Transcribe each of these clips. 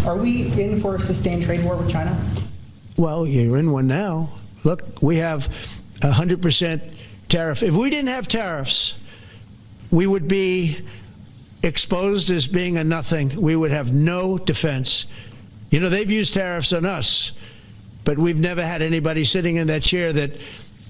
Are we in for a sustained trade war with China? Well, you're in one now. Look, we have 100% tariff. If we didn't have tariffs, we would be exposed as being a nothing. We would have no defense. You know, they've used tariffs on us, but we've never had anybody sitting in that chair that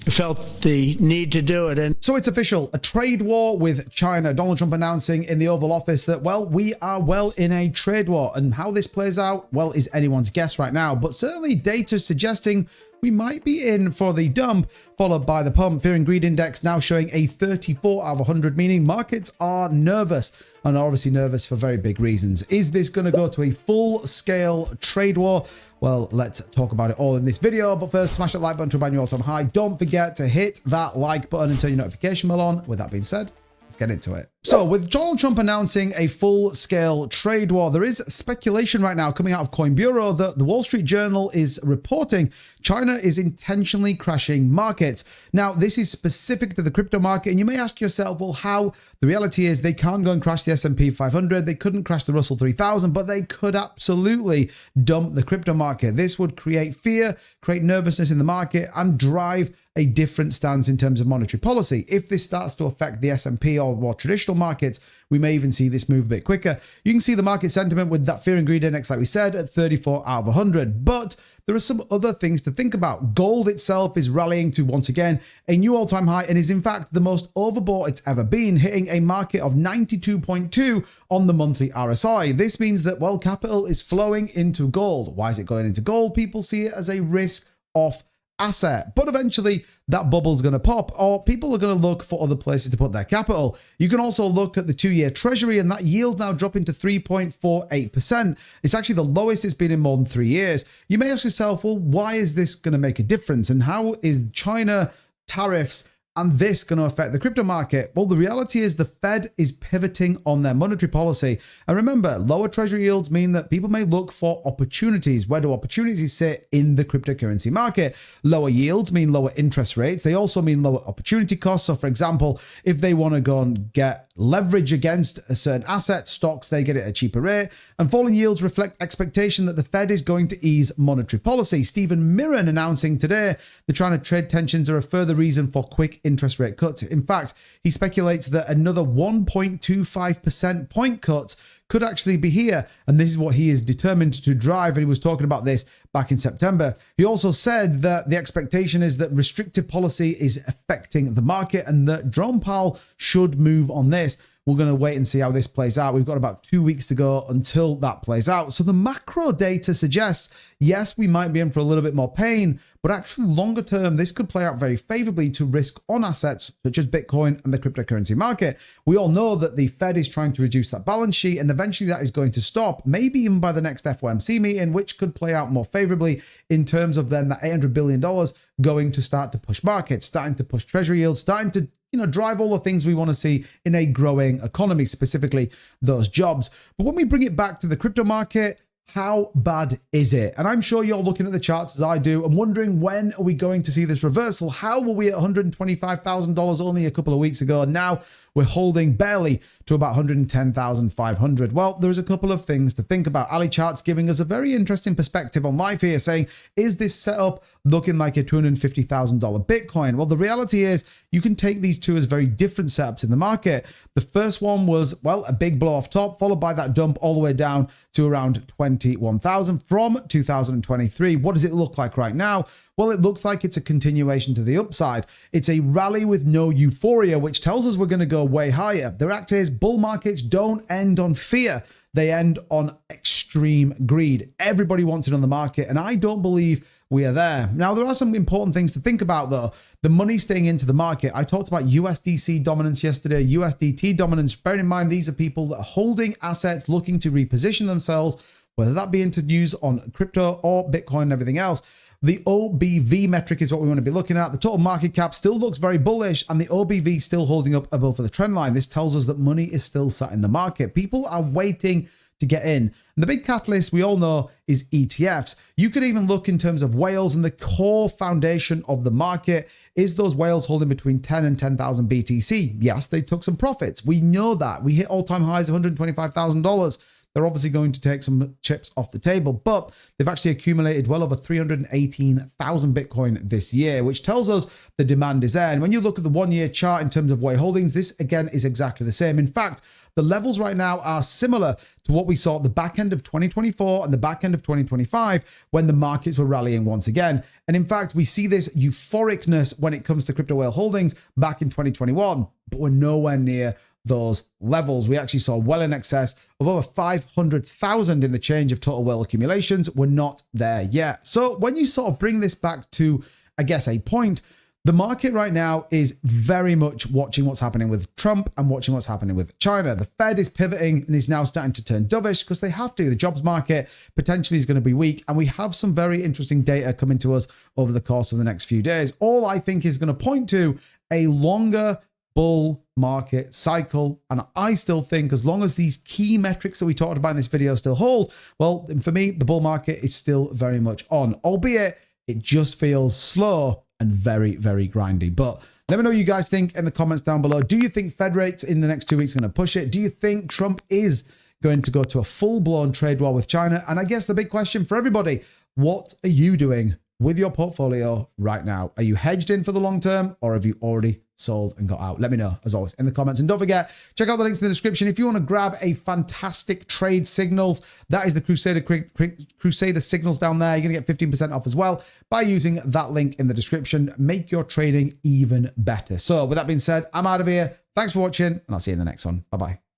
felt the need to do it. And so it's official, a trade war with China. Donald Trump announcing in the Oval Office that, well, we are well in a trade war. And how this plays out, well, is anyone's guess right now. But certainly data suggesting we might be in for the dump, followed by the pump. Fear and greed index now showing a 34 out of 100, meaning markets are nervous, and are obviously nervous for very big reasons. Is this going to go to a full-scale trade war? Well, let's talk about it all in this video. But first, smash that like button to a brand new all-time high. Don't forget to hit that like button and turn your notification bell on. With that being said, let's get into it. So with Donald Trump announcing a full-scale trade war, there is speculation right now coming out of Coin Bureau that the Wall Street Journal is reporting China is intentionally crashing markets. Now, this is specific to the crypto market, and you may ask yourself, well, how? The reality is they can't go and crash the S&P 500. They couldn't crash the Russell 3000, but they could absolutely dump the crypto market. This would create fear, create nervousness in the market, and drive a different stance in terms of monetary policy. If this starts to affect the S&P or more traditional markets, we may even see this move a bit quicker. You can see the market sentiment with that fear and greed index, like we said, at 34 out of 100. But there are some other things to think about. Gold itself is rallying to, once again, a new all-time high and is in fact the most overbought it's ever been, hitting a market of 92.2 on the monthly RSI. This means that, well, capital is flowing into gold. Why is it going into gold? People see it as a risk-off asset, but eventually that bubble's going to pop, or people are going to look for other places to put their capital. You can also look at the 2-year treasury, and that yield now dropping to 3.48%. It's actually the lowest it's been in more than 3 years. You may ask yourself, well, why is this going to make a difference? And how is China, tariffs, and this going to affect the crypto market? Well, the reality is the Fed is pivoting on their monetary policy. And remember, lower treasury yields mean that people may look for opportunities. Where do opportunities sit? In the cryptocurrency market. Lower yields mean lower interest rates. They also mean lower opportunity costs. So for example, if they want to go and get leverage against a certain asset, stocks, they get it at a cheaper rate. And falling yields reflect expectation that the Fed is going to ease monetary policy. Stephen Mirren announcing today the China trade tensions are a further reason for quick interest rate cuts. In fact, he speculates that another 1.25% point cuts could actually be here, and this is what he is determined to drive, and he was talking about this back in September. He also said that the expectation is that restrictive policy is affecting the market and that Jerome Powell should move on this. We're going to wait and see how this plays out. We've got about 2 weeks to go until that plays out. So the macro data suggests, yes, we might be in for a little bit more pain, but actually longer term, this could play out very favorably to risk on assets such as Bitcoin and the cryptocurrency market. We all know that the Fed is trying to reduce that balance sheet, and eventually that is going to stop, maybe even by the next FOMC meeting, which could play out more favorably in terms of then that $800 billion going to start to push markets, starting to push treasury yields, starting to drive all the things we want to see in a growing economy, specifically those jobs. But when we bring it back to the crypto market, how bad is it? And I'm sure you're looking at the charts as I do and wondering, when are we going to see this reversal? How were we at $125,000 only a couple of weeks ago? And now we're holding barely to about $110,500. Well, there's a couple of things to think about. Ali Chart's giving us a very interesting perspective on life here, saying, is this setup looking like a $250,000 Bitcoin? Well, the reality is you can take these two as very different setups in the market. The first one was, well, a big blow off top, followed by that dump all the way down to around 21,000 from 2023. What does it look like right now? Well, it looks like it's a continuation to the upside. It's a rally with no euphoria, which tells us we're going to go way higher. The fact is, bull markets don't end on fear. They end on extreme greed. Everybody wants it on the market, and I don't believe we are there. Now, there are some important things to think about, though. The money staying into the market. I talked about USDC dominance yesterday, USDT dominance. Bear in mind, these are people that are holding assets, looking to reposition themselves, whether that be into news on crypto or Bitcoin and everything else. The OBV metric is what we want to be looking at. The total market cap still looks very bullish, and the OBV still holding up above the trend line. This tells us that money is still sat in the market. People are waiting to get in. And the big catalyst we all know is ETFs. You could even look in terms of whales, and the core foundation of the market is those whales holding between 10 and 10,000 BTC. Yes, they took some profits. We know that. We hit all-time highs of $125,000. they're obviously going to take some chips off the table, but they've actually accumulated well over 318,000 Bitcoin this year, which tells us the demand is there. And when you look at the 1 year chart in terms of way holdings, this again is exactly the same. In fact, the levels right now are similar to what we saw at the back end of 2024 and the back end of 2025 when the markets were rallying once again. And in fact, we see this euphoricness when it comes to crypto whale holdings back in 2021, but we're nowhere near those levels. We actually saw well in excess of over 500,000 in the change of total whale accumulations. We're not there yet. So when you sort of bring this back to, I guess, a point, the market right now is very much watching what's happening with Trump and watching what's happening with China. The Fed is pivoting and is now starting to turn dovish because they have to. The jobs market potentially is going to be weak, and we have some very interesting data coming to us over the course of the next few days. All I think is going to point to a longer bull market cycle. And I still think as long as these key metrics that we talked about in this video still hold, well, for me, the bull market is still very much on, albeit it just feels slow and very, very grindy. But let me know what you guys think in the comments down below. Do you think Fed rates in the next 2 weeks are going to push it? Do you think Trump is going to go to a full-blown trade war with China? And I guess the big question for everybody, what are you doing with your portfolio right now? Are you hedged in for the long term, or have you already sold and got out? Let me know, as always, in the comments. And don't forget, check out the links in the description. If you want to grab a fantastic trade signals, that is the Crusader signals down there. You're going to get 15% off as well by using that link in the description. Make your trading even better. So with that being said, I'm out of here. Thanks for watching, and I'll see you in the next one. Bye-bye.